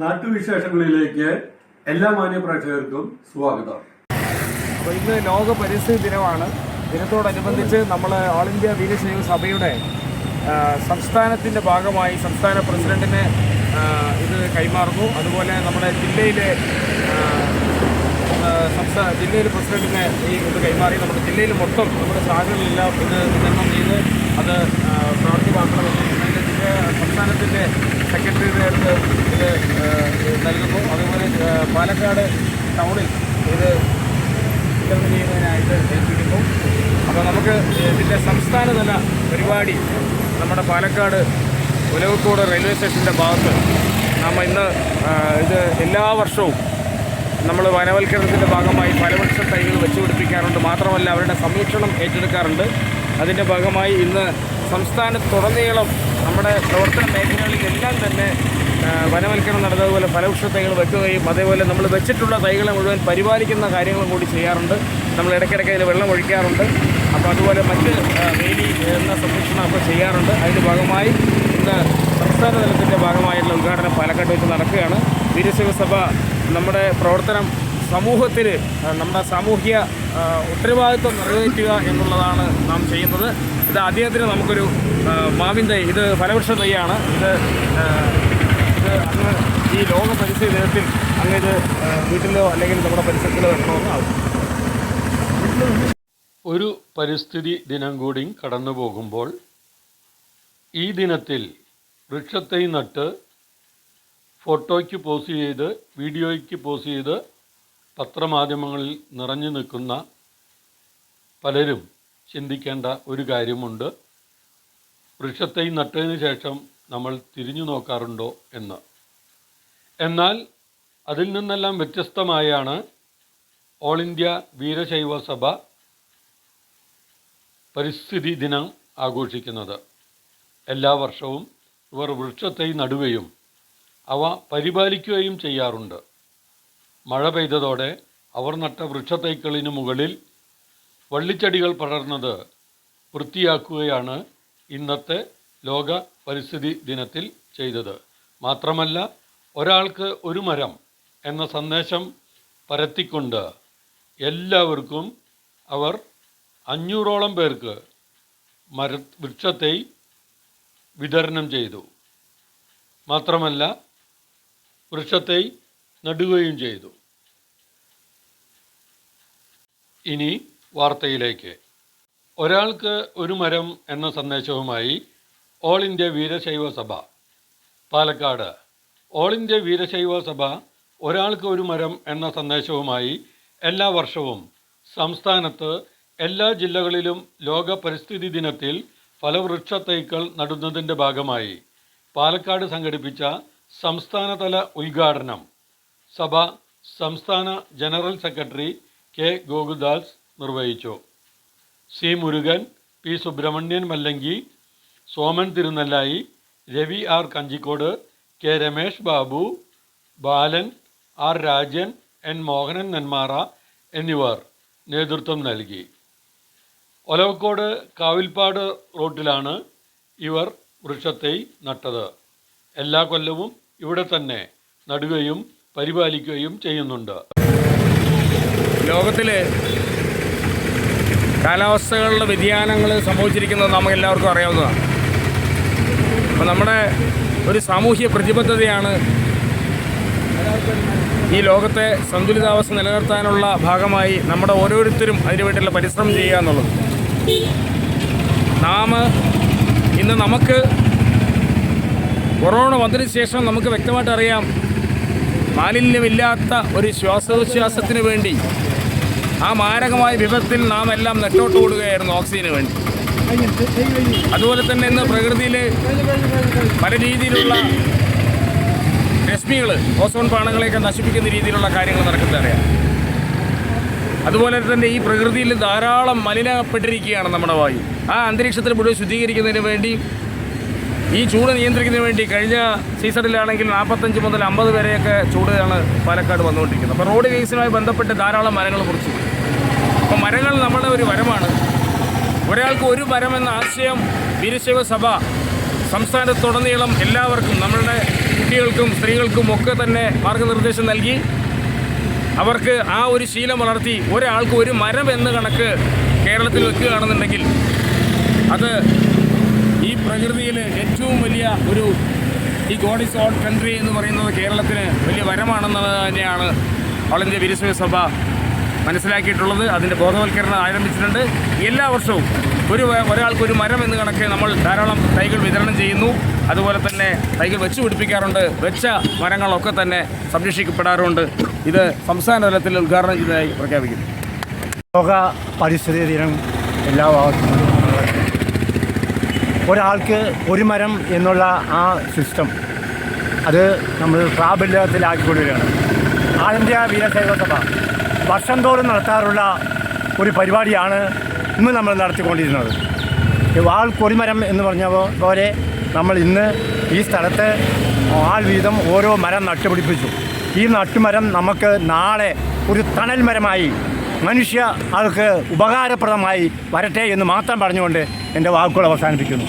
നാട്ടുവിശേഷങ്ങളിലേക്ക് എല്ലാ മാന്യ പ്രേക്ഷകർക്കും സ്വാഗതം. അപ്പോൾ ഇന്ന് ലോക പരിസ്ഥിതി ദിനമാണ്. ദിനത്തോടനുബന്ധിച്ച് നമ്മൾ ഓൾ ഇന്ത്യ വീരശൈവ സഭയുടെ സംസ്ഥാനത്തിൻ്റെ ഭാഗമായി സംസ്ഥാന പ്രസിഡന്റിന് ഇത് കൈമാറുന്നു. അതുപോലെ നമ്മുടെ ജില്ലയിലെ പ്രസിഡന്റിന് ഇത് കൈമാറി നമ്മുടെ ജില്ലയിൽ മൊത്തം നമ്മുടെ ശാഖകളിലെല്ലാം ഇത് വിതരണം ചെയ്ത് അത് പ്രാവർത്തികമാക്കണമെന്ന് സംസ്ഥാനത്തിൻ്റെ സെക്രട്ടറിയുടെ അടുത്ത് ഇത് നൽകുന്നു. അതുപോലെ പാലക്കാട് ടൗണിൽ ഇത് വിതരണം ചെയ്യുന്നതിനായിട്ട് ഏൽപ്പിക്കുന്നു. അപ്പോൾ നമുക്ക് ഇതിൻ്റെ സംസ്ഥാനതല പരിപാടി നമ്മുടെ പാലക്കാട് ഒലവക്കോട് റെയിൽവേ സ്റ്റേഷൻ്റെ ഭാഗത്ത് നമ്മൾ ഇന്ന് ഇത് എല്ലാ വർഷവും നമ്മൾ വനവൽക്കരണത്തിൻ്റെ ഭാഗമായി ഫലവൃക്ഷ തൈകൾ വെച്ചുപിടിപ്പിക്കാറുണ്ട്. മാത്രമല്ല അവരുടെ സംരക്ഷണം ഏറ്റെടുക്കാറുണ്ട്. അതിൻ്റെ ഭാഗമായി ഇന്ന് സംസ്ഥാനത്തുടനീളം നമ്മുടെ പ്രവർത്തന മേഖലകളിലെല്ലാം തന്നെ വനവൽക്കരണം നടന്നതുപോലെ ഫലവൃക്ഷ തൈകൾ വെക്കുകയും അതേപോലെ നമ്മൾ വെച്ചിട്ടുള്ള തൈകളെ മുഴുവൻ പരിപാലിക്കുന്ന കാര്യങ്ങളും കൂടി ചെയ്യാറുണ്ട്. നമ്മൾ ഇടയ്ക്കിടയ്ക്ക് അതിൽ വെള്ളം ഒഴിക്കാറുണ്ട്. അപ്പോൾ അതുപോലെ മറ്റ് വേലി എന്ന സംരക്ഷണം അപ്പോൾ ചെയ്യാറുണ്ട്. അതിൻ്റെ ഭാഗമായി ഇന്ന് സംസ്ഥാന തലത്തിൻ്റെ ഭാഗമായിട്ടുള്ള ഉദ്ഘാടനം പാലക്കാട് വെച്ച് നടക്കുകയാണ്. വീരശൈവ സഭ നമ്മുടെ പ്രവർത്തനം സമൂഹത്തിൽ നമ്മുടെ സാമൂഹ്യ ഉത്തരവാദിത്വം നിറവേറ്റുക എന്നുള്ളതാണ് നാം ചെയ്യുന്നത്. ഇത് അദ്ദേഹത്തിന് നമുക്കൊരു മാവിൻ തൈ, ഇത് ഫലവൃക്ഷ തൈയാണ്. ഇത് അങ്ങ് ഈ ലോക പരിസ്ഥിതി ദിനത്തിൽ അങ്ങ് ഇത് വീട്ടിലോ അല്ലെങ്കിൽ നമ്മുടെ പരിസരത്തിലോ വെക്കണമെന്ന് ആവും. ഒരു പരിസ്ഥിതി ദിനം കൂടി കടന്നു പോകുമ്പോൾ ഈ ദിനത്തിൽ വൃക്ഷത്തൈ നട്ട് ഫോട്ടോയ്ക്ക് പോസ്റ്റ് ചെയ്ത് വീഡിയോയ്ക്ക് പോസ്റ്റ് ചെയ്ത് പത്രമാധ്യമങ്ങളിൽ നിറഞ്ഞു നിൽക്കുന്ന പലരും ചിന്തിക്കേണ്ട ഒരു കാര്യമുണ്ട്. വൃക്ഷത്തൈ നട്ടതിന് ശേഷം നമ്മൾ തിരിഞ്ഞു നോക്കാറുണ്ടോ എന്ന്. എന്നാൽ അതിൽ നിന്നെല്ലാം വ്യത്യസ്തമായാണ് ഓൾ ഇന്ത്യ വീരശൈവ സഭ പരിസ്ഥിതി ദിനം ആഘോഷിക്കുന്നത്. എല്ലാ വർഷവും ഇവർ വൃക്ഷത്തൈ നടുകയും അവ പരിപാലിക്കുകയും ചെയ്യാറുണ്ട്. മഴ പെയ്തതോടെ അവർ നട്ട വൃക്ഷത്തൈക്കളിന് മുകളിൽ വള്ളിച്ചെടികൾ പടർന്നത് വൃത്തിയാക്കുകയാണ് ഇന്നത്തെ ലോക പരിസ്ഥിതി ദിനത്തിൽ ചെയ്തത്. മാത്രമല്ല ഒരാൾക്ക് ഒരു മരം എന്ന സന്ദേശം പരത്തിക്കൊണ്ട് എല്ലാവർക്കും അവർ 500ഓളം പേർക്ക് വൃക്ഷത്തൈ വിതരണം ചെയ്തു. മാത്രമല്ല വൃക്ഷത്തൈ നടുകയും ചെയ്തു. ഇനി വാർത്തയിലേക്ക്. ഒരാൾക്ക് ഒരു മരം എന്ന സന്ദേശവുമായി ഓൾ ഇന്ത്യ വീരശൈവ സഭ പാലക്കാട്. ഓൾ ഇന്ത്യ വീരശൈവ സഭ ഒരാൾക്ക് ഒരു മരം എന്ന സന്ദേശവുമായി എല്ലാ വർഷവും സംസ്ഥാനത്ത് എല്ലാ ജില്ലകളിലും ലോക പരിസ്ഥിതി ദിനത്തിൽ ഫലവൃക്ഷ തൈകൾ നടുന്നതിൻ്റെ ഭാഗമായി പാലക്കാട് സംഘടിപ്പിച്ച സംസ്ഥാനതല ഉദ്ഘാടനം സഭ സംസ്ഥാന ജനറൽ സെക്രട്ടറി കെ ഗോകുൽദാസ് നിർവഹിച്ചു. C Murugan, P Subrahmanyan Mallanki, Soman Thirunellayi, Ravi R Kanjikode, K Ramesh Babu, Balan, R Rajan, N Mohanan Nenmara എന്നിവർ നേതൃത്വം നൽകി. ഒലവക്കോട് കാവിൽപ്പാട് റോട്ടിലാണ് ഇവർ വൃക്ഷത്തൈ നട്ടത്. എല്ലാ കൊല്ലവും ഇവിടെ തന്നെ നടുകയും പരിപാലിക്കുകയും ചെയ്യുന്നുണ്ട്. ലോകത്തിൽ കാലാവസ്ഥകളുടെ വ്യതിയാനങ്ങൾ സംഭവിച്ചിരിക്കുന്നത് നമുക്ക് എല്ലാവർക്കും അറിയാവുന്നതാണ്. അപ്പോൾ നമ്മുടെ ഒരു സാമൂഹ്യ പ്രതിബദ്ധതയാണ് ഈ ലോകത്തെ സന്തുലിതാവസ്ഥ നിലനിർത്താനുള്ള ഭാഗമായി നമ്മുടെ ഓരോരുത്തരും അതിനുവേണ്ടിയുള്ള പരിശ്രമം ചെയ്യുക എന്നുള്ളത്. ഇന്ന് നമുക്ക് കൊറോണ വന്നതിന് ശേഷം നമുക്ക് വ്യക്തമായിട്ട് അറിയാം, മാലിന്യമില്ലാത്ത ഒരു ശ്വാസോച്ഛ്വാസത്തിന് വേണ്ടി ആ മാരകമായ വിപത്തിൽ നാം എല്ലാം നെട്ടോട്ട് ഓടുകയായിരുന്നു ഓക്സിജന് വേണ്ടി. അതുപോലെ തന്നെ ഇന്ന് പ്രകൃതിയിൽ പല രീതിയിലുള്ള രശ്മികൾ ഓസോൺ പാളങ്ങളെയൊക്കെ നശിപ്പിക്കുന്ന രീതിയിലുള്ള കാര്യങ്ങൾ നടക്കുന്നതറിയാം. അതുപോലെ തന്നെ ഈ പ്രകൃതിയിൽ ധാരാളം മലിനപ്പെട്ടിരിക്കുകയാണ് നമ്മുടെ വായു. ആ അന്തരീക്ഷത്തിൽ മുഴുവൻ ശുദ്ധീകരിക്കുന്നതിന് വേണ്ടി, ഈ ചൂട് നിയന്ത്രിക്കുന്നതിന് വേണ്ടി കഴിഞ്ഞ സീസണിലാണെങ്കിൽ 45 മുതൽ 50 വരെയൊക്കെ ചൂടാണ് പാലക്കാട് വന്നുകൊണ്ടിരിക്കുന്നത്. അപ്പോൾ റോഡ് കേസുമായി ബന്ധപ്പെട്ട് ധാരാളം മരങ്ങൾ മുറിച്ചു. അപ്പോൾ മരങ്ങൾ നമ്മുടെ ഒരു വരമാണ്. ഒരാൾക്ക് ഒരു മരം എന്ന ആശയം വീരശൈവ സഭ സംസ്ഥാനത്തുടനീളം എല്ലാവർക്കും നമ്മളുടെ കുട്ടികൾക്കും സ്ത്രീകൾക്കും ഒക്കെ തന്നെ മാർഗനിർദ്ദേശം നൽകി അവർക്ക് ആ ഒരു ശീലം വളർത്തി ഒരാൾക്ക് ഒരു മരം എന്ന കണക്ക് കേരളത്തിൽ വെക്കുകയാണെന്നുണ്ടെങ്കിൽ അത് ഈ പ്രകൃതിയിൽ ഏറ്റവും വലിയ ഒരു ഈ ഗോഡ് ഈസ് ഓൾ കൺട്രി എന്ന് പറയുന്നത് കേരളത്തിന് വലിയ വരമാണെന്നത് തന്നെയാണ് ഓൾ ഇന്ത്യ വീരശൈവ സഭ മനസ്സിലാക്കിയിട്ടുള്ളത്. അതിൻ്റെ ബോധവൽക്കരണം ആരംഭിച്ചിട്ടുണ്ട്. എല്ലാ വർഷവും ഒരാൾക്ക് ഒരു മരം എന്ന് കണക്ക് നമ്മൾ ധാരാളം തൈകൾ വിതരണം ചെയ്യുന്നു. അതുപോലെ തന്നെ തൈകൾ വെച്ച് പിടിപ്പിക്കാറുണ്ട്. വെച്ച മരങ്ങളൊക്കെ തന്നെ സംരക്ഷിക്കപ്പെടാറുണ്ട്. ഇത് സംസ്ഥാന തലത്തിൽ ഉദ്ഘാടനം ചെയ്തതായി പ്രഖ്യാപിക്കുന്നു. ലോക പരിസ്ഥിതി ദിനം എല്ലാ ഭാഗത്തും ഒരാൾക്ക് ഒരു മരം എന്നുള്ള ആ സിസ്റ്റം അത് നമ്മൾ പ്രാബല്യത്തിലാക്കിക്കൊണ്ടുവരികയാണ്. ആൾ ഇന്ത്യ വീരശൈവ സഭ വർഷം തോറും നടത്താറുള്ള ഒരു പരിപാടിയാണ് ഇന്ന് നമ്മൾ നടത്തിക്കൊണ്ടിരുന്നത്. ആൾക്കൊരു മരം എന്ന് പറഞ്ഞ പോലെ നമ്മൾ ഇന്ന് ഈ സ്ഥലത്ത് ആൾ വീതം ഓരോ മരം നട്ടുപിടിപ്പിച്ചു. ഈ നട്ടുമരം നമുക്ക് നാളെ ഒരു തണൽ മരമായി മനുഷ്യ ആൾക്ക് ഉപകാരപ്രദമായി വരട്ടെ എന്ന് മാത്രം പറഞ്ഞുകൊണ്ട് എൻ്റെ വാക്കുകൾ അവസാനിപ്പിക്കുന്നു.